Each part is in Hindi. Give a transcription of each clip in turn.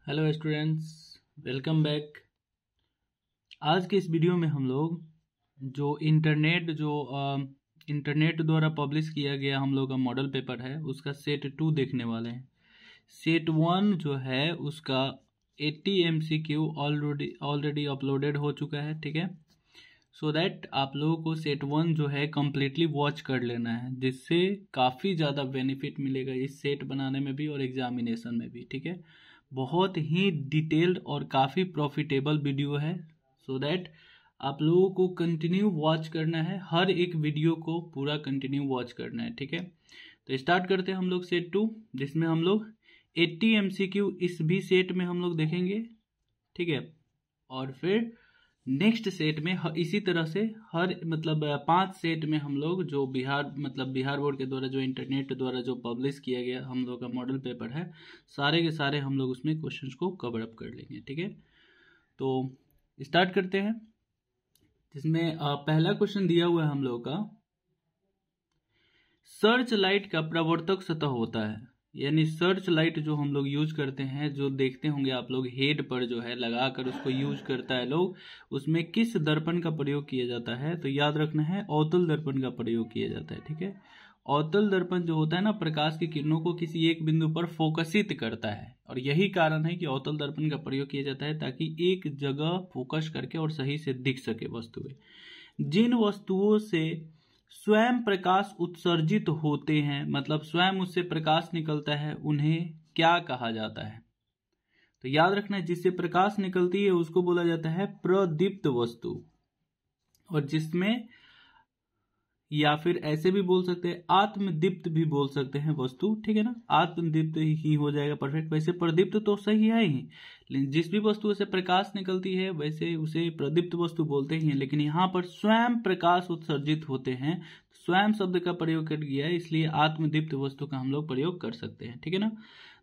Hello students, welcome back. आज के इस वीडियो में हम लोग जो इंटरनेट द्वारा पब्लिश किया गया हम लोग का मॉडल पेपर है उसका सेट 2 देखने वाले हैं। सेट 1 जो है उसका 80 MCQ ऑलरेडी अपलोडेड हो चुका है, ठीक है। सो दैट आप लोगों को सेट 1 जो है कम्प्लीटली वॉच कर लेना है, जिससे काफ़ी ज़्यादा बेनिफिट मिलेगा इस सेट बनाने में भी और एग्जामिनेशन में भी, ठीक है। बहुत ही डिटेल्ड और काफ़ी प्रॉफिटेबल वीडियो है। सो दैट आप लोगों को कंटिन्यू वॉच करना है, हर एक वीडियो को पूरा कंटिन्यू वॉच करना है, ठीक है। तो स्टार्ट करते हैं हम लोग सेट 2, जिसमें हम लोग 80 MCQ इस भी सेट में हम लोग देखेंगे, ठीक है। और फिर नेक्स्ट सेट में इसी तरह से हर 5 सेट में हम लोग जो बिहार बोर्ड के द्वारा जो इंटरनेट द्वारा जो पब्लिश किया गया हम लोग का मॉडल पेपर है, सारे के सारे हम लोग उसमें क्वेश्चंस को कवर अप कर लेंगे, ठीक है। तो स्टार्ट करते हैं, जिसमें पहला क्वेश्चन दिया हुआ है हम लोग का, सर्च लाइट का प्रवर्तक सतह होता है, यानी सर्च लाइट जो हम लोग यूज करते हैं, जो देखते होंगे आप लोग हेड पर जो है लगाकर उसको यूज करता है लोग, उसमें किस दर्पण का प्रयोग किया जाता है? तो याद रखना है अवतल दर्पण का प्रयोग किया जाता है, ठीक है। अवतल दर्पण जो होता है ना, प्रकाश की किरणों को किसी एक बिंदु पर फोकसित करता है, और यही कारण है कि अवतल दर्पण का प्रयोग किया जाता है, ताकि एक जगह फोकस करके और सही से दिख सके वस्तुएं। जिन वस्तुओं से स्वयं प्रकाश उत्सर्जित होते हैं, मतलब स्वयं उससे प्रकाश निकलता है, उन्हें क्या कहा जाता है? तो याद रखना है, जिससे प्रकाश निकलती है उसको बोला जाता है प्रदीप्त वस्तु, और जिसमें, या फिर ऐसे भी बोल सकते हैं आत्मदीप्त भी बोल सकते हैं वस्तु, ठीक है ना। आत्मदीप्त ही हो जाएगा परफेक्ट। वैसे प्रदीप्त तो सही है ही, लेकिन जिस भी वस्तु से प्रकाश निकलती है वैसे उसे प्रदीप्त वस्तु बोलते ही हैं, लेकिन यहाँ पर स्वयं प्रकाश उत्सर्जित होते हैं, स्वयं शब्द का प्रयोग कर गया है, इसलिए आत्मदीप्त वस्तु का हम लोग प्रयोग कर सकते हैं, ठीक है ना।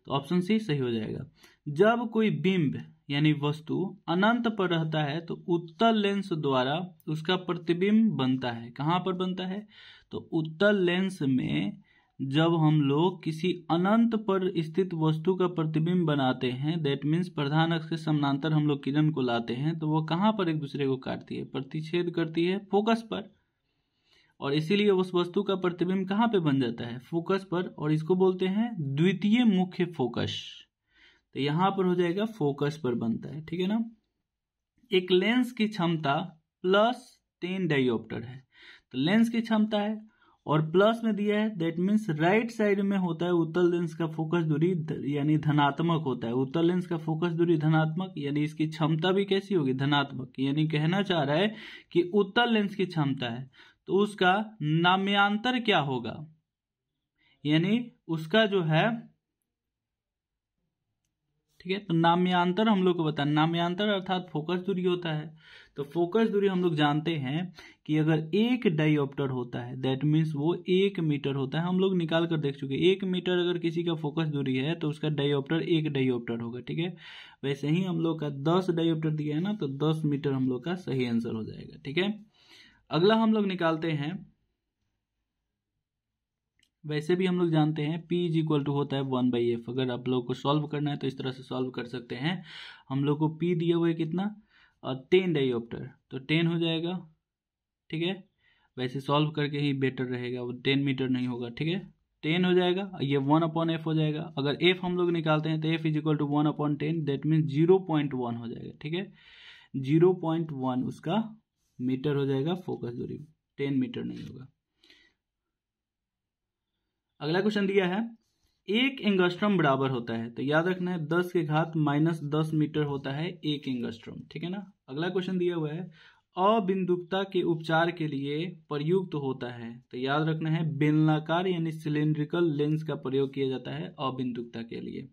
तो ऑप्शन सी सही हो जाएगा। जब कोई बिंब यानी वस्तु अनंत पर रहता है तो उत्तल लेंस द्वारा उसका प्रतिबिंब बनता है। कहां पर बनता है? तो उत्तल लेंस में जब हम लोग किसी अनंत पर स्थित वस्तु का प्रतिबिंब बनाते हैं, दैट मीन्स प्रधान अक्ष के समानांतर हम लोग किरण को लाते हैं, तो वो कहां पर एक दूसरे को काटती है? प्रतिच्छेद करती है फोकस पर, और इसीलिए उस वस्तु का प्रतिबिंब कहां पे बन जाता है? फोकस पर, और इसको बोलते हैं द्वितीय मुख्य फोकस। तो यहां पर हो जाएगा फोकस पर बनता है, ठीक है ना। एक लेंस की क्षमता +10 डायोप्टर है, तो लेंस की क्षमता है और प्लस में दिया है, दैट मीन्स राइट साइड में होता है उत्तल लेंस का फोकस दूरी, यानी धनात्मक होता है। उत्तल लेंस का फोकस दूरी धनात्मक, यानी इसकी क्षमता भी कैसी होगी? धनात्मक। यानी कहना चाह रहा है कि उत्तल लेंस की क्षमता है तो उसका नाम्यांतर क्या होगा? यानी उसका जो है, ठीक है, तो नाम्यांतर हम लोग को बताना। नाम्यांतर अर्थात फोकस दूरी होता है। तो फोकस दूरी हम लोग जानते हैं कि अगर 1 डायोप्टर होता है, दैट मीन्स वो 1 मीटर होता है। हम लोग निकाल कर देख चुके, 1 मीटर अगर किसी का फोकस दूरी है तो उसका डायोप्टर 1 डायोप्टर होगा, ठीक है। वैसे ही हम लोग का 10 डायोप्टर दिया है ना, तो 10 मीटर हम लोग का सही आंसर हो जाएगा, ठीक है। अगला हम लोग निकालते हैं, वैसे भी हम लोग जानते हैं P = होता है 1/f। अगर आप लोग को सॉल्व करना है तो इस तरह से सॉल्व कर सकते हैं। हम लोग को P दिया हुआ है कितना? 10 डायोप्टर, तो 10 हो जाएगा, ठीक है। वैसे सॉल्व करके ही बेटर रहेगा, वो 10 मीटर नहीं होगा, ठीक है। 10 हो जाएगा, ये 1/f हो जाएगा। अगर f हम लोग निकालते हैं तो f = 1/10, दैट मीन्स 0.1 हो जाएगा, ठीक है। 0.1 उसका मीटर हो जाएगा फोकस दूरी, 10 मीटर नहीं होगा। अगला क्वेश्चन दिया है, 1 एंगस्ट्रम बराबर होता है, तो याद रखना है 10 के घात -10 मीटर होता है 1 एंगस्ट्रम, ठीक है ना। अगला क्वेश्चन दिया हुआ है, अबिंदुकता के उपचार के लिए प्रयुक्त होता है, तो याद रखना है बेलनाकार यानी सिलेंड्रिकल लेंस का प्रयोग किया जाता है अबिंदुकता के लिए।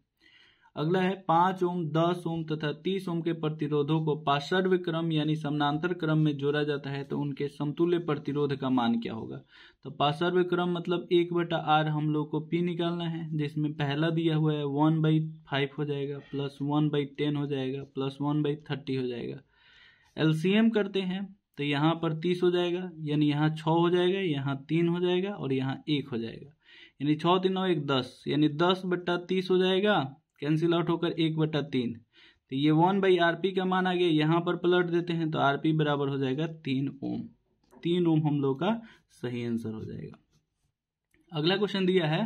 अगला है 5 ओम, 10 ओम तथा 30 ओम के प्रतिरोधों को पार्श्व क्रम यानी समानांतर क्रम में जोड़ा जाता है, तो उनके समतुल्य प्रतिरोध का मान क्या होगा? तो पार्श्व क्रम मतलब 1/r हम लोग को P निकालना है, जिसमें पहला दिया हुआ है 1/5 हो जाएगा, प्लस 1/10 हो जाएगा, प्लस 1/30 हो जाएगा। एलसीएम करते हैं तो यहाँ पर 30 हो जाएगा, यानी यहाँ 6 हो जाएगा, यहाँ 3 हो जाएगा और यहाँ 1 हो जाएगा, यानी 6 3 9 1 10, यानी 10/30 हो जाएगा। कैंसिल आउट होकर 1/3, तो ये 1/RP का मान आ गया, यहाँ पर पलट देते हैं तो RP बराबर हो जाएगा 3 ओम। 3 ओम हम लोग का सही आंसर हो जाएगा। अगला क्वेश्चन दिया है,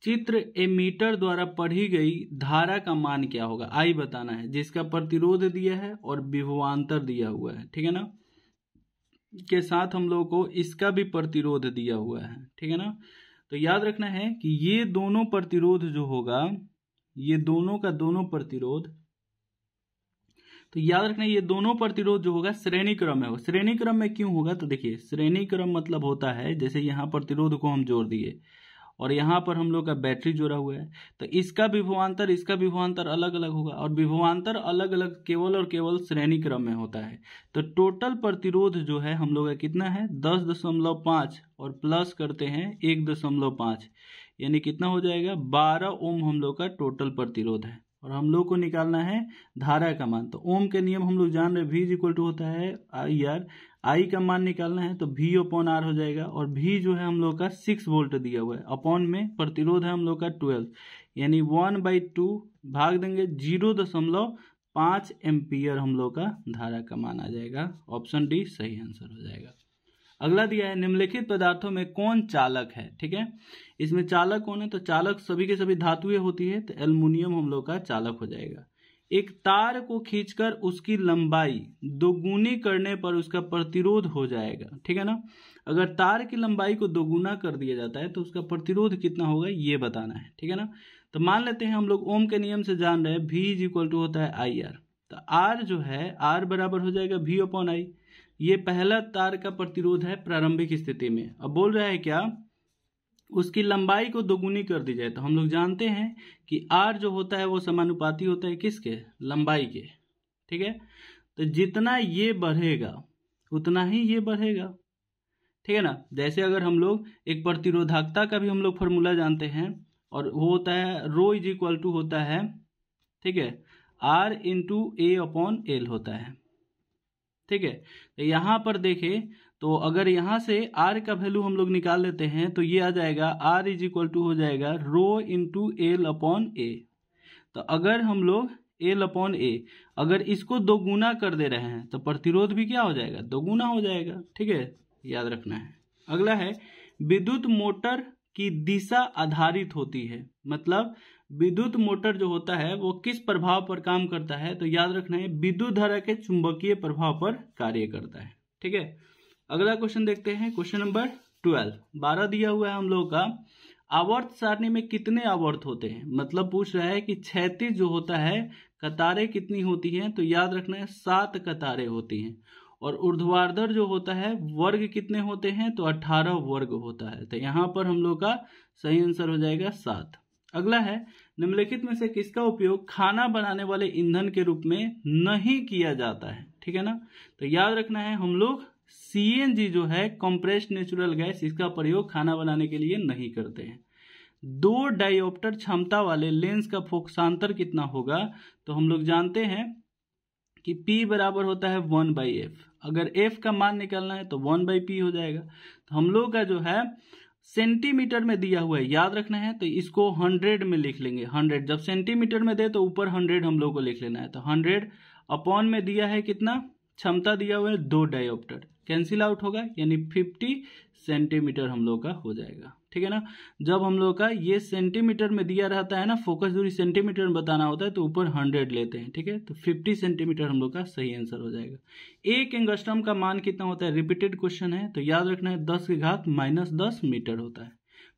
चित्र एमीटर द्वारा पढ़ी गई धारा का मान क्या होगा, आई बताना है, जिसका प्रतिरोध दिया है और विभवांतर दिया हुआ है, ठीक है ना, के साथ हम लोगों को इसका भी प्रतिरोध दिया हुआ है, ठीक है ना। तो याद रखना है कि ये दोनों प्रतिरोध जो होगा, ये दोनों का दोनों प्रतिरोध, तो याद रखना ये दोनों प्रतिरोध जो होगा श्रेणी क्रम में होगा। श्रेणी क्रम में क्यों होगा, तो देखिए श्रेणी क्रम मतलब होता है जैसे यहाँ प्रतिरोध को हम जोड़ दिए और यहाँ पर हम लोग का बैटरी जोड़ा हुआ है, तो इसका विभवांतर अलग अलग होगा, और विभवांतर अलग अलग केवल और केवल श्रेणी क्रम में होता है। तो टोटल प्रतिरोध जो है हम लोग का कितना है 10.5 और प्लस करते हैं 1.5, यानी कितना हो जाएगा 12 ओम हम लोग का टोटल प्रतिरोध है। और हम लोग को निकालना है धारा का मान, तो ओम के नियम हम लोग जान रहे हैं, V होता है IR, आई का मान निकालना है तो V/R हो जाएगा, और V जो है हम लोग का 6 वोल्ट दिया हुआ है, अपॉन में प्रतिरोध है हम लोग का 12, यानी 1/2 भाग देंगे 0.5 एम्पियर हम लोग का धारा का मान आ जाएगा। ऑप्शन डी सही आंसर हो जाएगा। अगला दिया है, निम्नलिखित पदार्थों में कौन चालक है, ठीक है, इसमें चालक कौन है, तो चालक सभी के सभी धातुएं होती है, तो एल्युमिनियम हम लोग का चालक हो जाएगा। एक तार को खींचकर उसकी लंबाई दोगुनी करने पर उसका प्रतिरोध हो जाएगा, ठीक है ना। अगर तार की लंबाई को दोगुना कर दिया जाता है तो उसका प्रतिरोध कितना होगा ये बताना है, ठीक है ना। तो मान लेते हैं हम लोग ओम के नियम से जान रहे हैं V होता है IR, तो R जो है R बराबर हो जाएगा V/I। ये पहला तार का प्रतिरोध है प्रारंभिक स्थिति में। अब बोल रहा है क्या, उसकी लंबाई को दोगुनी कर दी जाए, तो हम लोग जानते हैं कि R जो होता है वो समानुपाती होता है किसके, लंबाई के, ठीक है। तो जितना ये बढ़ेगा उतना ही ये बढ़ेगा, ठीक है ना। जैसे अगर हम लोग एक प्रतिरोधकता का भी हम लोग फॉर्मूला जानते हैं, और वो होता है ρ होता है, ठीक है, R × A/L होता है, ठीक है। तो यहाँ पर देखें तो अगर यहाँ से R का वैल्यू हम लोग निकाल लेते हैं तो ये आ जाएगा R हो जाएगा ρ × L/A। तो अगर हम लोग L/A अगर इसको दोगुना कर दे रहे हैं तो प्रतिरोध भी क्या हो जाएगा, दोगुना हो जाएगा, ठीक है, याद रखना है। अगला है, विद्युत मोटर की दिशा आधारित होती है, मतलब विद्युत मोटर जो होता है वो किस प्रभाव पर काम करता है, तो याद रखना है विद्युत धारा के चुंबकीय प्रभाव पर कार्य करता है, ठीक है। अगला क्वेश्चन देखते हैं, क्वेश्चन नंबर 12 दिया हुआ है हम लोग का, आवर्त सारणी में कितने आवर्त होते हैं, मतलब पूछ रहा है कि क्षैतिज जो होता है कतारें कितनी होती हैं, तो याद रखना है 7 कतारें होती हैं, और ऊर्ध्वाधर जो होता है वर्ग कितने होते हैं, तो 18 वर्ग होता है। तो यहाँ पर हम लोग का सही आंसर हो जाएगा 7। अगला है, निम्नलिखित में से किसका उपयोग खाना बनाने वाले ईंधन के रूप में नहीं किया जाता है, ठीक है ना। तो याद रखना है हम लोग CNG जो है कंप्रेस्ड नेचुरल गैस, इसका प्रयोग खाना बनाने के लिए नहीं करते हैं। 2 डायोप्टर क्षमता वाले लेंस का फोकसांतर कितना होगा, तो हम लोग जानते हैं कि P बराबर होता है 1/f। अगर f का मान निकालना है तो 1/p हो जाएगा। तो हम लोग का जो है सेंटीमीटर में दिया हुआ है, याद रखना है, तो इसको 100 में लिख लेंगे। 100 जब सेंटीमीटर में दे तो ऊपर 100 हम लोग को लिख लेना है। तो 100 अपॉन में दिया है कितना, क्षमता दिया हुआ है 2 डायोप्टर, कैंसिल आउट होगा, यानी 50 सेंटीमीटर हम लोग का हो जाएगा, ठीक है ना। जब हम लोग का ये सेंटीमीटर में दिया रहता है ना, फोकस दूरी सेंटीमीटर में बताना होता है, तो ऊपर 100 लेते हैं, ठीक है। तो 50 सेंटीमीटर हम लोग का सही आंसर हो जाएगा। 1 एंगस्ट्रम का मान कितना होता है, रिपीटेड क्वेश्चन है, तो याद रखना है 10⁻⁻10 मीटर होता है।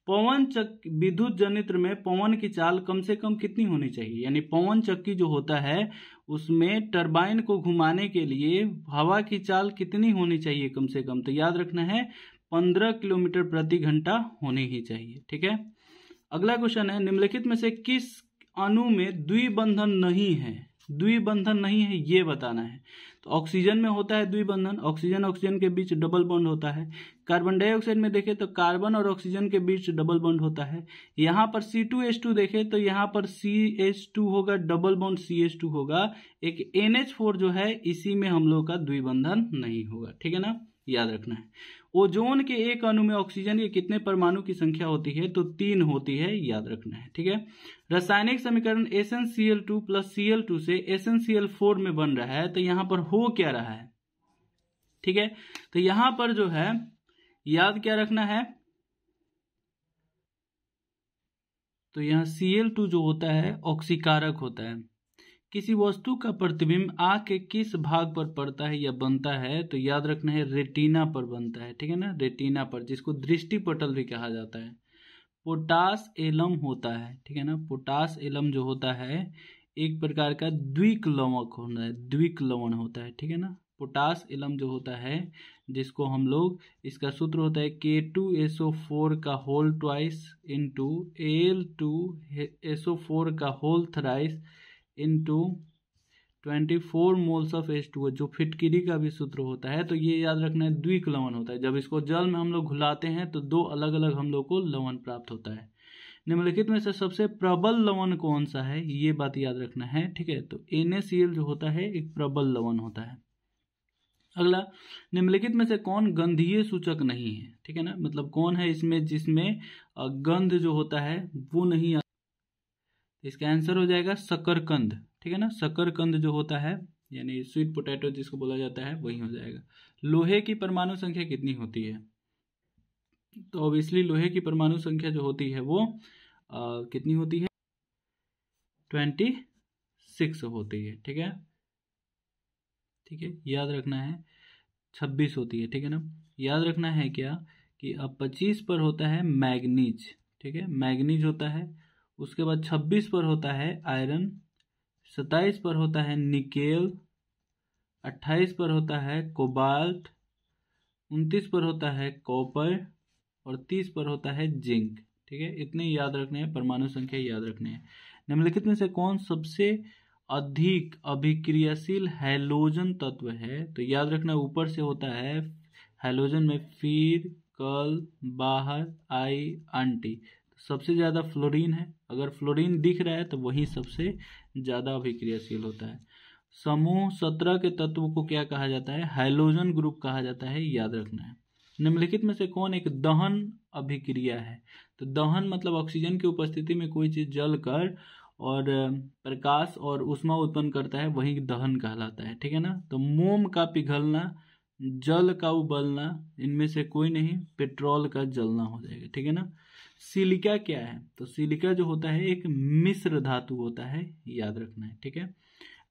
पवन चक्की विद्युत जनित्र में पवन की चाल कम से कम कितनी होनी चाहिए, यानी पवन चक्की जो होता है उसमें टरबाइन को घुमाने के लिए हवा की चाल कितनी होनी चाहिए कम से कम, तो याद रखना है 15 किलोमीटर प्रति घंटा होनी ही चाहिए, ठीक है। अगला क्वेश्चन है, निम्नलिखित में से किस अणु में द्विबंधन नहीं है, द्विबंधन नहीं है ये बताना है। तो ऑक्सीजन में होता है द्विबंधन, ऑक्सीजन ऑक्सीजन के बीच डबल बॉन्ड होता है। कार्बन डाइऑक्साइड में देखें तो कार्बन और ऑक्सीजन के बीच डबल बॉन्ड होता है। यहाँ पर C2H2 देखें तो यहाँ पर CH2 होगा, डबल बॉन्ड CH2 होगा। एक NH4 जो है इसी में हम लोग का द्विबंधन नहीं होगा, ठीक है ना, याद रखना है। ओजोन के एक अणु में ऑक्सीजन के कितने परमाणु की संख्या होती है? तो 3 होती है, याद रखना है। ठीक है, रासायनिक समीकरण SnCl2 प्लस Cl2 से SnCl4 में बन रहा है, तो यहां पर हो क्या रहा है? ठीक है, तो यहां पर जो है याद क्या रखना है, तो यहां Cl2 जो होता है ऑक्सीकारक होता है। किसी वस्तु का प्रतिबिंब आंख के किस भाग पर पड़ता है या बनता है? तो याद रखना है रेटिना पर बनता है। ठीक है ना, रेटिना पर, जिसको दृष्टि पटल भी कहा जाता है। पोटास एलम होता है। ठीक है ना, पोटास एलम जो होता है एक प्रकार का द्विक लवण होता है, द्विक लवण होता है। ठीक है ना, पोटास एलम जो होता है, जिसको हम लोग, इसका सूत्र होता है K2SO4 का होल ट्वाइस इंटू Al2SO4 का whole thrice into 24 moles of H2O, जो फिटकिरी का भी सूत्र होता है। तो ये याद रखना है द्विक लवण होता है। जब इसको जल में हम लोग घुलाते हैं तो 2 अलग अलग हम लोग को लवण प्राप्त होता है। निम्नलिखित में से सबसे प्रबल लवण कौन सा है? ये बात याद रखना है। ठीक है, तो NaCl जो होता है एक प्रबल लवण होता है। अगला, निम्नलिखित में से कौन गंधीय सूचक नहीं है? ठीक है ना, मतलब कौन है इसमें जिसमें गंध जो होता है वो नहीं आता? इसका आंसर हो जाएगा शकरकंद। ठीक है ना, शकरकंद जो होता है यानी स्वीट पोटैटो जिसको बोला जाता है वही हो जाएगा। लोहे की परमाणु संख्या कितनी होती है? तो ऑब्वियसली लोहे की परमाणु संख्या जो होती है वो कितनी होती है? 26 होती है। ठीक है, ठीक है, याद रखना है 26 होती है। ठीक है ना, याद रखना है क्या कि अब 25 पर होता है मैग्नीज। ठीक है, मैग्नीज होता है। उसके बाद 26 पर होता है आयरन, 27 पर होता है निकेल, 28 पर होता है कोबाल्ट, 29 पर होता है कॉपर और 30 पर होता है जिंक। ठीक है, इतने याद रखने हैं, परमाणु संख्या याद रखने हैं। निम्नलिखित में से कौन सबसे अधिक अभिक्रियाशील हैलोजन तत्व है? तो याद रखना ऊपर से होता है हैलोजन में फिर, कल, बाहर, आई, आंटी। सबसे ज्यादा फ्लोरीन है। अगर फ्लोरीन दिख रहा है तो वही सबसे ज्यादा अभिक्रियाशील होता है। समूह 17 के तत्व को क्या कहा जाता है? हैलोजन ग्रुप कहा जाता है, याद रखना है। निम्नलिखित में से कौन एक दहन अभिक्रिया है? तो दहन मतलब ऑक्सीजन की उपस्थिति में कोई चीज जलकर और प्रकाश और ऊष्मा उत्पन्न करता है, वही दहन कहलाता है। ठीक है ना, तो मोम का पिघलना, जल का उबलना, इनमें से कोई नहीं, पेट्रोल का जलना हो जाएगा। ठीक है ना, सिलिका क्या है? तो सिलिका जो होता है एक मिश्र धातु होता है, याद रखना है। ठीक है,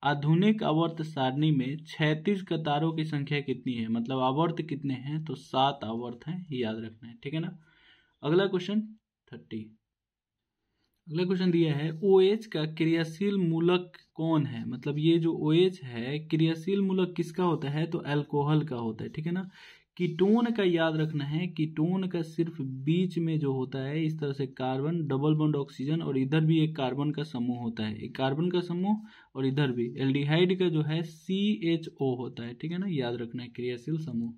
आधुनिक आवर्त सारणी में 36 कतारों की संख्या कितनी है? मतलब आवर्त कितने हैं? तो 7 आवर्त हैं, याद रखना है। ठीक है ना, अगला क्वेश्चन 30। अगला क्वेश्चन दिया है OH का क्रियाशील मूलक कौन है? मतलब ये जो OH है क्रियाशील मूलक किसका होता है? तो अल्कोहल का होता है। ठीक है ना, कीटोन का याद रखना है, कीटोन का सिर्फ बीच में जो होता है इस तरह से कार्बन, डबल बॉन्ड ऑक्सीजन और इधर भी एक कार्बन का समूह होता है, एक कार्बन का समूह, और इधर भी एल्डिहाइड का जो है CHO होता है। ठीक है ना, याद रखना है क्रियाशील समूह।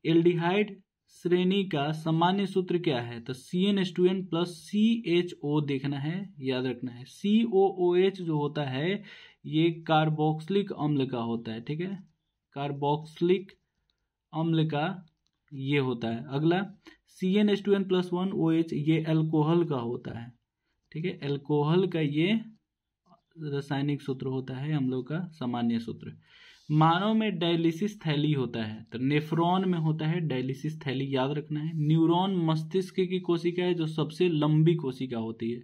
एल्डिहाइड श्रेणी का सामान्य सूत्र क्या है? तो CnH2n प्लस CHO देखना है, याद रखना है। COOH जो होता है ये कार्बोक्सिलिक अम्ल का होता है। ठीक है, कार्बोक्सिलिक अम्ल का ये होता है। अगला CnH2n प्लस 1 OH ये अल्कोहल का होता है। ठीक है, अल्कोहल का ये रासायनिक सूत्र होता है हम लोग का सामान्य सूत्र। मानव में डायलिसिस थैली होता है, तो नेफ्रॉन में होता है डायलिसिस थैली, याद रखना है। न्यूरॉन मस्तिष्क की कोशिका है जो सबसे लंबी कोशिका होती है।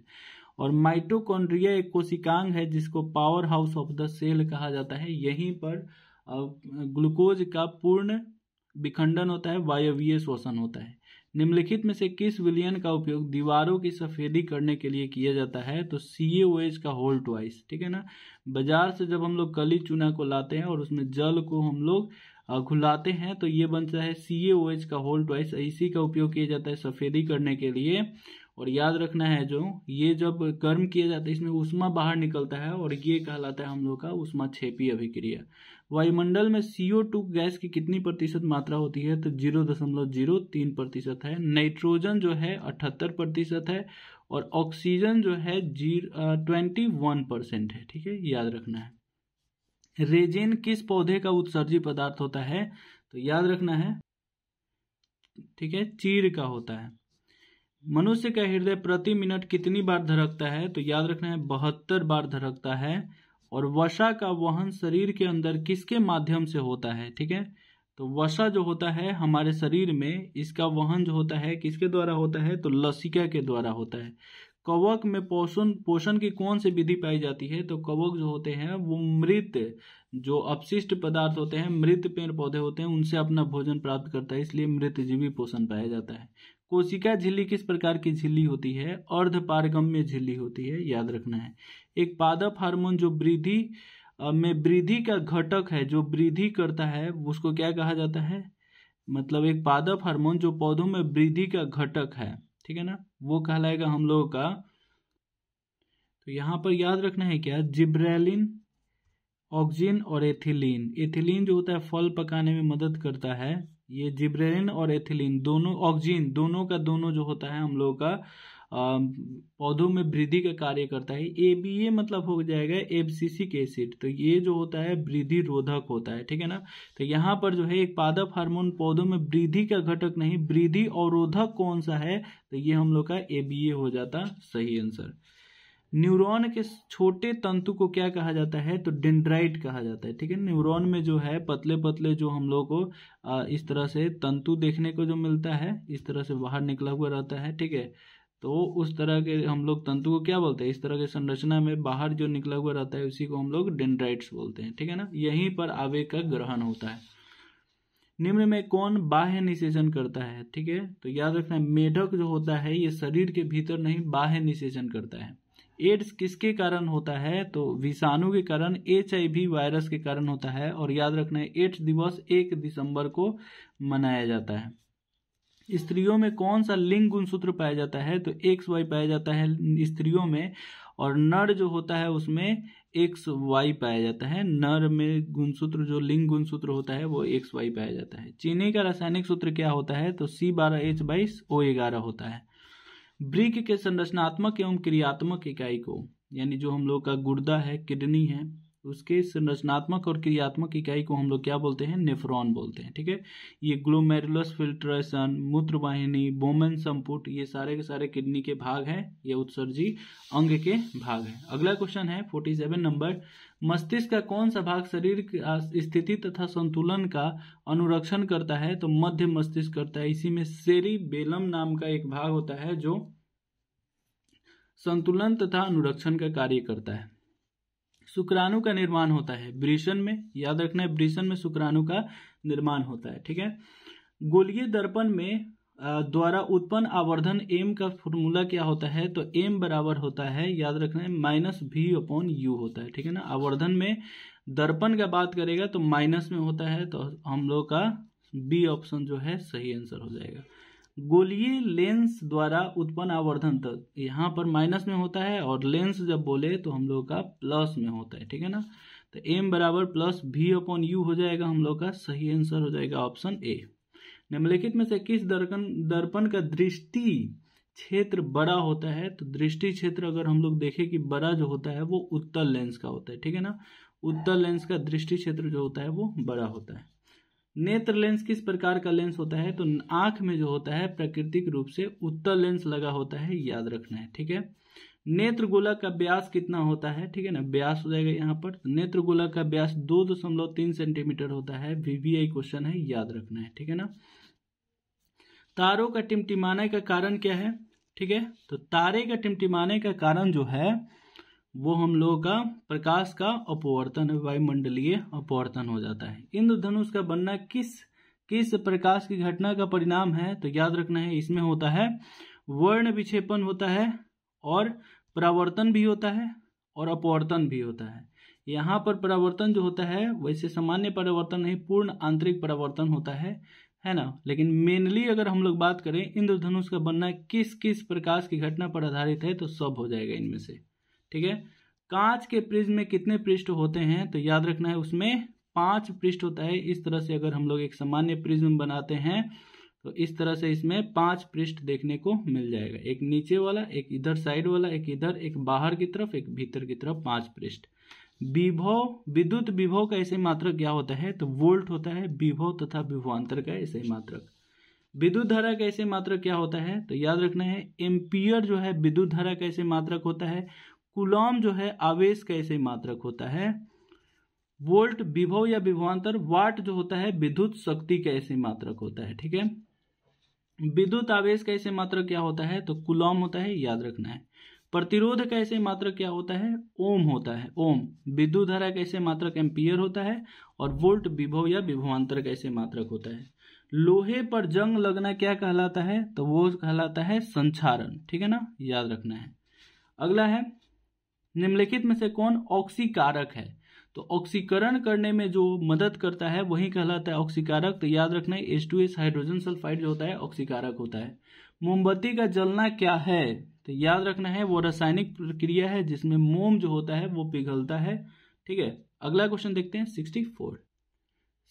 और माइटोकॉन्ड्रिया एक कोशिकांग है जिसको power house of the cell कहा जाता है। यहीं पर ग्लूकोज का पूर्ण विखंडन होता है, वायवीय श्वसन होता है। निम्नलिखित में से किस विलयन का उपयोग दीवारों की सफेदी करने के लिए किया जाता है? तो CaOH का होल ट्वाइस। ठीक है ना, बाजार से जब हम लोग कली चूना को लाते हैं और उसमें जल को हम लोग घुलाते हैं तो ये बनता है CaOH का होल ट्वाइस। इसी का उपयोग किया जाता है सफेदी करने के लिए। और याद रखना है जो ये जब गर्म किया जाता है इसमें ऊष्मा बाहर निकलता है और ये कहलाता है हम लोग का ऊष्माक्षेपी अभिक्रिया। वायुमंडल में CO2 गैस की कितनी प्रतिशत मात्रा होती है? तो 0.03% है। नाइट्रोजन जो है 78% है और ऑक्सीजन जो है 21% है। ठीक है, याद रखना है। रेजिन किस पौधे का उत्सर्जी पदार्थ होता है? तो याद रखना है ठीक है, चीर का होता है। मनुष्य का हृदय प्रति मिनट कितनी बार धड़कता है? तो याद रखना है 72 बार धड़कता है। और वसा का वहन शरीर के अंदर किसके माध्यम से होता है? ठीक है, तो वसा जो होता है हमारे शरीर में, इसका वहन जो होता है किसके द्वारा होता है? तो लसिका के द्वारा होता है। कवक में पोषण की कौन सी विधि पाई जाती है? तो कवक जो होते हैं वो मृत, जो अपशिष्ट पदार्थ होते हैं, मृत पेड़ पौधे होते हैं, उनसे अपना भोजन प्राप्त करता है, इसलिए मृतजीवी पोषण पाया जाता है। कोशिका झिल्ली किस प्रकार की झिल्ली होती है? अर्धपारगम्य झिल्ली होती है, याद रखना है। एक पादप हार्मोन जो वृद्धि में वृद्धि का घटक है, जो वृद्धि करता है, उसको क्या कहा जाता है? मतलब एक पादप हार्मोन जो पौधों में वृद्धि का घटक है, ठीक है ना, वो कहलाएगा हम लोगों का। तो यहां पर याद रखना है क्या? जिब्रेलिन, ऑक्सिन और एथिलीन। एथिलीन जो होता है फल पकाने में मदद करता है। ये जिब्रेलिन और एथिलीन दोनों, ऑक्सिन दोनों का दोनों जो होता है हम लोगों का पौधों में वृद्धि का कार्य करता है। एबीए मतलब हो जाएगा एब्सिसिक एसिड। तो ये जो होता है वृद्धि रोधक होता है, ठीक है ना। तो यहाँ पर जो है एक पादप हार्मोन पौधों में वृद्धि का घटक नहीं, वृद्धि अवरोधक कौन सा है? तो ये हम लोग का एबीए हो जाता सही आंसर। न्यूरॉन के छोटे तंतु को क्या कहा जाता है? तो डेंड्राइट कहा जाता है, ठीक है। न्यूरॉन में जो है पतले पतले जो हम लोग को इस तरह से तंतु देखने को जो मिलता है, इस तरह से बाहर निकला हुआ रहता है, ठीक है। तो उस तरह के हम लोग तंतु को क्या बोलते हैं? इस तरह के संरचना में बाहर जो निकला हुआ रहता है उसी को हम लोग डेंड्राइट्स बोलते हैं, ठीक है ना। यहीं पर आवेग का ग्रहण होता है। निम्न में कौन बाह्य निषेचन करता है? ठीक है, तो याद रखना है मेढक जो होता है ये शरीर के भीतर नहीं बाह्य निषेचन करता है। एड्स किसके कारण होता है? तो विषाणु के कारण, HIV वायरस के कारण होता है। और याद रखना है एड्स दिवस 1 दिसंबर को मनाया जाता है। स्त्रियों में कौन सा लिंग गुणसूत्र पाया जाता है? तो XY पाया जाता है स्त्रियों में, और नर जो होता है उसमें XY पाया जाता है। नर में गुणसूत्र जो लिंग गुणसूत्र होता है वो XY पाया जाता है। चीनी का रासायनिक सूत्र क्या होता है? तो C12H22O11 होता है। वृक्क के संरचनात्मक एवं क्रियात्मक इकाई को, यानी जो हम लोग का गुर्दा है, किडनी है, उसके संरचनात्मक और क्रियात्मक इकाई को हम लोग क्या बोलते हैं? नेफ्रॉन बोलते हैं, ठीक है। ये ग्लोमेरुलस फिल्ट्रेशन, मूत्रवाहिनी, बोमेन संपुट, ये सारे के सारे किडनी के भाग हैं, ये उत्सर्जी अंग के भाग हैं। अगला क्वेश्चन है 47 नंबर। मस्तिष्क का कौन सा भाग शरीर की स्थिति तथा संतुलन का अनुरक्षण करता है? तो मध्य मस्तिष्क करता है। इसी में सेरिबेलम नाम का एक भाग होता है जो संतुलन तथा अनुरक्षण का कार्य करता है। शुक्राणु का निर्माण होता है वृषण में, याद रखना है वृषण में शुक्राणु का निर्माण होता है, ठीक है। गोलीय दर्पण में द्वारा उत्पन्न आवर्धन m का फॉर्मूला क्या होता है? तो m बराबर होता है, याद रखना है -v/u होता है, ठीक है ना। आवर्धन में दर्पण का बात करेगा तो माइनस में होता है, तो हम लोग का B ऑप्शन जो है सही आंसर हो जाएगा। गोलीय लेंस द्वारा उत्पन्न आवर्धन, तो यहाँ पर माइनस में होता है, और लेंस जब बोले तो हम लोग का प्लस में होता है, ठीक है ना। तो m बराबर +v/u हो जाएगा, हम लोग का सही आंसर हो जाएगा ऑप्शन A। निम्नलिखित में से किस दर्पण का दृष्टि क्षेत्र बड़ा होता है? तो दृष्टि क्षेत्र अगर हम लोग देखें कि बड़ा जो होता है वो उत्तल लेंस का होता है, ठीक है ना। उत्तल लेंस का दृष्टि क्षेत्र जो होता है वो बड़ा होता है। नेत्र लेंस किस प्रकार का लेंस होता है? तो आंख में जो होता है प्राकृतिक रूप से उत्तल लेंस लगा होता है, याद रखना है, ठीक है। नेत्र गोला का व्यास कितना होता है? ठीक है ना, व्यास हो जाएगा यहाँ पर। नेत्र गोला का व्यास 2.3 सेंटीमीटर होता है। VVI क्वेश्चन है, याद रखना है, ठीक है ना। तारों का टिमटिमाने का कारण क्या है? ठीक है, तो तारे का टिमटिमाने का कारण जो है वो हम लोगों का प्रकाश का अपवर्तन, वायुमंडलीय अपवर्तन हो जाता है। इंद्रधनुष का बनना किस प्रकाश की घटना का परिणाम है? तो याद रखना है इसमें होता है वर्ण विक्षेपण होता है, और परावर्तन भी होता है, और अपवर्तन भी होता है। यहाँ पर परावर्तन जो होता है वैसे सामान्य परावर्तन नहीं, पूर्ण आंतरिक परावर्तन होता है ना। लेकिन मेनली अगर हम लोग बात करें इंद्रधनुष का बनना किस प्रकाश की घटना पर आधारित है, तो सब हो जाएगा इनमें से, ठीक है। कांच के प्रिज्म में कितने पृष्ठ होते हैं? तो याद रखना है उसमें 5 पृष्ठ होता है। इस तरह से अगर हम लोग एक सामान्य प्रिज्म बनाते हैं तो इस तरह से इसमें 5 पृष्ठ देखने को मिल जाएगा। एक नीचे वाला, एक इधर साइड वाला, एक इधर, एक बाहर की तरफ, एक भीतर की तरफ, 5 पृष्ठ। विभव, विद्युत विभव का ऐसे मात्रक क्या होता है? तो वोल्ट होता है। विभव तथा विभवांतर का ऐसे मात्रक। विद्युत धारा का ऐसे मात्रक क्या होता है, तो याद रखना है एम्पियर जो है विद्युत धारा का ऐसे मात्रक होता है, कूलॉम जो है आवेश का ऐसे मात्रक होता है, वोल्ट विभव या विभवांतर, वाट जो होता है विद्युत शक्ति का ऐसे मात्रक होता है। ठीक है, विद्युत आवेश का ऐसे मात्रक क्या होता है, तो कूलॉम होता है, याद रखना है। प्रतिरोध का ऐसे मात्रक क्या होता है, ओम होता है, ओम। विद्युत धारा का ऐसे मात्रक एम्पियर होता है, और वोल्ट विभव या विभवांतर का ऐसे मात्रक होता है। लोहे पर जंग लगना क्या कहलाता है, तो वो कहलाता है संक्षारण। ठीक है ना, याद रखना है। अगला है निम्नलिखित में से कौन ऑक्सीकारक है, तो ऑक्सीकरण करने में जो मदद करता है वही कहलाता है ऑक्सीकारक। तो याद रखना है H2S हाइड्रोजन सल्फाइड जो होता है ऑक्सीकारक होता है। मोमबत्ती का जलना क्या है, तो याद रखना है वो रासायनिक प्रक्रिया है जिसमें मोम जो होता है वो पिघलता है। ठीक है, अगला क्वेश्चन देखते हैं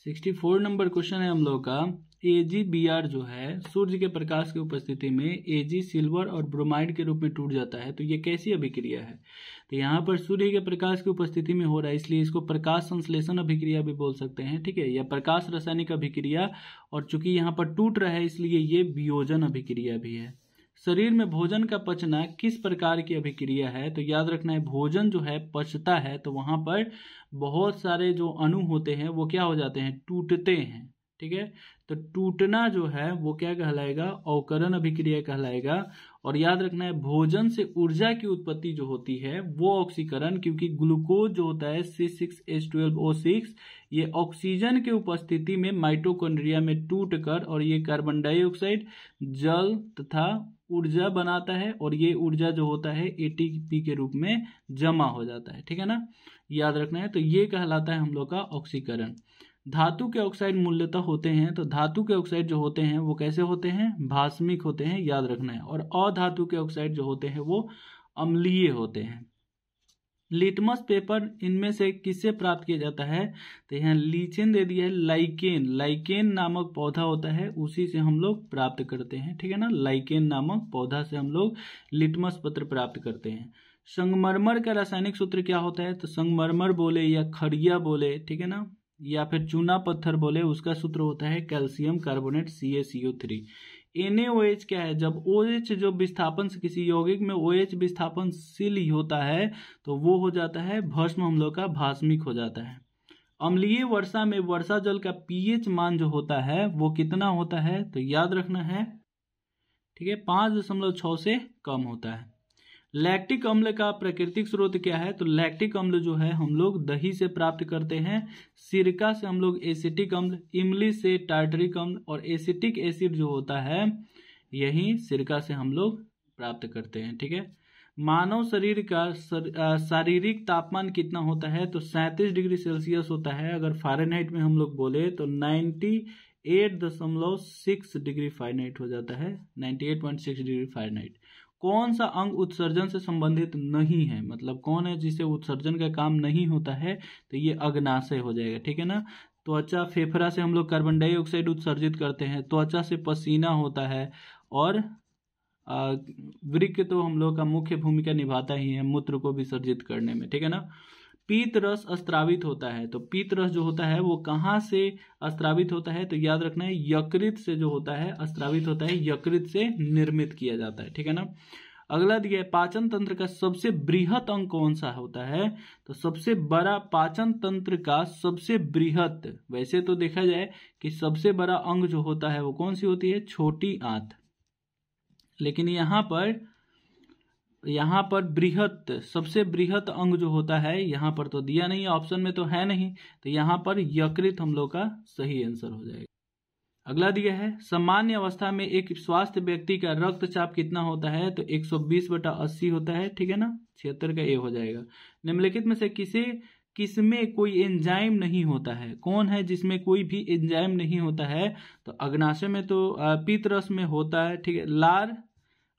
64 नंबर क्वेश्चन है हम लोग का। AgBr जो है सूर्य के प्रकाश की उपस्थिति में Ag सिल्वर और ब्रोमाइड के रूप में टूट जाता है, तो ये कैसी अभिक्रिया है, तो यहाँ पर सूर्य के प्रकाश की उपस्थिति में हो रहा है, इसलिए इसको प्रकाश संश्लेषण अभिक्रिया भी बोल सकते हैं। ठीक है, या प्रकाश रासायनिक अभिक्रिया, और चूंकि यहाँ पर टूट रहा है इसलिए ये वियोजन अभिक्रिया भी है। शरीर में भोजन का पचना किस प्रकार की अभिक्रिया है, तो याद रखना है भोजन जो है पचता है तो वहां पर बहुत सारे जो अणु होते हैं वो क्या हो जाते हैं, टूटते हैं। ठीक है, तो टूटना जो है वो क्या कहलाएगा, अवकरण अभिक्रिया कहलाएगा। और याद रखना है भोजन से ऊर्जा की उत्पत्ति जो होती है वो ऑक्सीकरण, क्योंकि ग्लूकोज जो होता है C6H12O6 ये ऑक्सीजन के उपस्थिति में माइटोकॉन्ड्रिया में टूटकर और ये कार्बन डाइऑक्साइड, जल तथा ऊर्जा बनाता है, और ये ऊर्जा जो होता है ATP के रूप में जमा हो जाता है। ठीक है ना, याद रखना है। तो ये कहलाता है हम लोग का ऑक्सीकरण। धातु के ऑक्साइड मूल्यतः होते हैं, तो धातु के ऑक्साइड जो होते हैं वो कैसे होते हैं, भास्मिक होते हैं, याद रखना है। और अधातु के ऑक्साइड जो होते हैं वो अम्लीय होते हैं। लिटमस पेपर इनमें से किससे प्राप्त किया जाता है, तो यहाँ लीचेन दे दिया है, लाइकेन नामक पौधा होता है उसी से हम लोग प्राप्त करते हैं। ठीक है ना, लाइकेन नामक पौधा से हम लोग लिटमस पत्र प्राप्त करते हैं। संगमरमर का रासायनिक सूत्र क्या होता है, तो संगमरमर बोले या खड़िया बोले, ठीक है ना, या फिर चूना पत्थर बोले, उसका सूत्र होता है कैल्शियम कार्बोनेट CaCO3। NaOH क्या है, जब OH जो विस्थापन से किसी यौगिक में OH विस्थापनशील होता है तो वो हो जाता है भस्म, हम लोग का भास्मिक हो जाता है। अम्लीय वर्षा में वर्षा जल का pH मान जो होता है वो कितना होता है, तो याद रखना है, ठीक है, 5.6 से कम होता है। लैक्टिक अम्ल का प्राकृतिक स्रोत क्या है, तो लैक्टिक अम्ल जो है हम लोग दही से प्राप्त करते हैं, सिरका से हम लोग एसिटिक अम्ल, इमली से टार्टरिक अम्ल, और एसिटिक एसिड जो होता है यही सिरका से हम लोग प्राप्त करते हैं। ठीक है, मानव शरीर का शारीरिक तापमान कितना होता है, तो 37 डिग्री सेल्सियस होता है। अगर फ़ारेनहाइट में हम लोग बोले तो 98.6 डिग्री फ़ारेनहाइट हो जाता है, 98.6 डिग्री फ़ारेनहाइट। कौन सा अंग उत्सर्जन से संबंधित नहीं है, मतलब कौन है जिसे उत्सर्जन का काम नहीं होता है, तो ये अग्नाशय हो जाएगा। ठीक है ना, त्वचा, फेफड़ा से हम लोग कार्बन डाइऑक्साइड उत्सर्जित करते हैं, त्वचा से पसीना होता है, और वृक्क तो हम लोग का मुख्य भूमिका निभाता ही है मूत्र को विसर्जित करने में। ठीक है ना, पीत रस स्त्रावित होता है, तो पीत रस जो होता है वो कहाँ से स्त्रावित होता है, तो याद रखना है यकृत से जो होता है स्त्रावित होता है, यकृत से निर्मित किया जाता है। ठीक है ना, अगला दिया है पाचन तंत्र का सबसे बृहत अंग कौन सा होता है, तो सबसे बड़ा पाचन तंत्र का सबसे बृहत, वैसे तो देखा जाए कि सबसे बड़ा अंग जो होता है वो कौन सी होती है, छोटी आंत, लेकिन यहाँ पर बृहत, सबसे बृहत अंग जो होता है यहाँ पर तो दिया नहीं, ऑप्शन में तो है नहीं, तो यहाँ पर यकृत हम लोग का सही आंसर हो जाएगा। अगला दिया है सामान्य अवस्था में एक स्वस्थ व्यक्ति का रक्तचाप कितना होता है, तो 120/80 होता है। ठीक है ना, 76 का ए हो जाएगा। निम्नलिखित में से किसमें कोई एंजाइम नहीं होता है, कौन है जिसमें कोई भी एंजाइम नहीं होता है, तो अग्नाशय में तो पीत रस में होता है। ठीक है, लार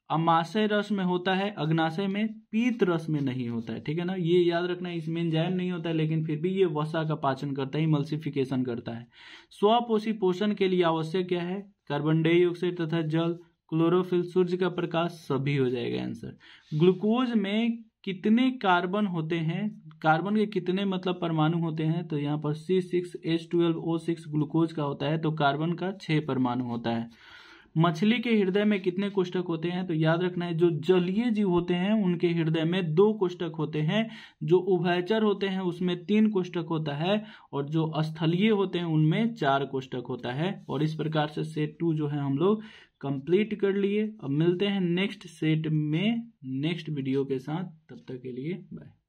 अमाशय रस में होता है, अग्नाशय में, पीत रस में नहीं होता है। ठीक है ना, ये याद रखना है, इसमें एंजाइम नहीं होता है लेकिन फिर भी ये वसा का पाचन करता है, इमल्सिफिकेशन करता है। स्वपोषी पोषण के लिए आवश्यक क्या है, कार्बन डाइऑक्साइड तथा जल, क्लोरोफिल, सूर्य का प्रकाश, सभी हो जाएगा आंसर। ग्लूकोज में कितने कार्बन होते हैं, कार्बन के कितने मतलब परमाणु होते हैं, तो यहाँ पर C6H12O6 ग्लूकोज का होता है, तो कार्बन का 6 परमाणु होता है। मछली के हृदय में कितने कोष्ठक होते हैं? तो याद रखना है, जो जलीय जीव होते हैं उनके हृदय में 2 कोष्ठक होते हैं, जो उभयचर होते हैं उसमें 3 कोष्ठक होता है, और जो स्थलीय होते हैं उनमें 4 कोष्ठक होता है। और इस प्रकार से सेट 2 जो है हम लोग कंप्लीट कर लिए। अब मिलते हैं नेक्स्ट सेट में नेक्स्ट वीडियो के साथ, तब तक के लिए बाय।